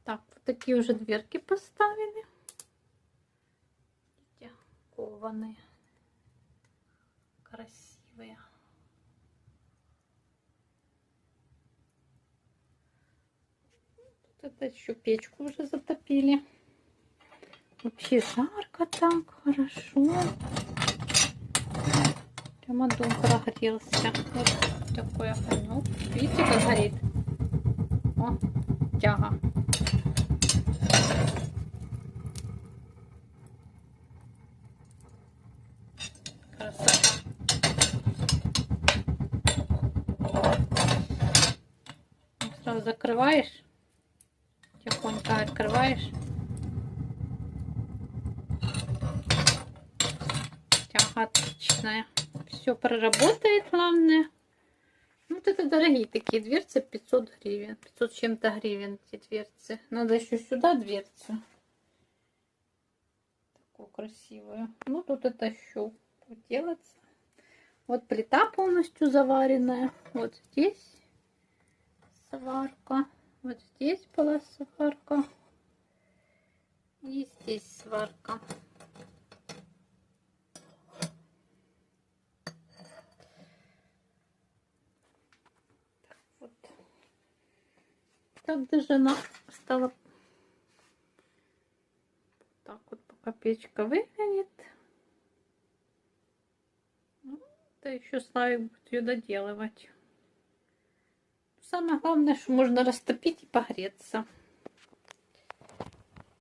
Так, вот такие уже дверки поставили. Кованые. Красивые. Тут это еще печку уже затопили. Вообще жарко так, хорошо. Прямо дом прогрелся. Вот такой огонек. Видите, как горит? О, тяга. Красота. Сразу закрываешь. Тихонько открываешь. Тяга отличная. Все проработает, главное. Вот это дорогие такие дверцы, 500 гривен. 500 с чем-то гривен эти дверцы. Надо еще сюда дверцу. Такую красивую. Ну, тут это еще делается. Вот плита полностью заваренная. Вот здесь сварка. Вот здесь была сварка. И здесь сварка. Вот. Так даже она стала. Так вот пока печка выглядит. Да еще Славик будет ее доделывать. Самое главное, что можно растопить и погреться.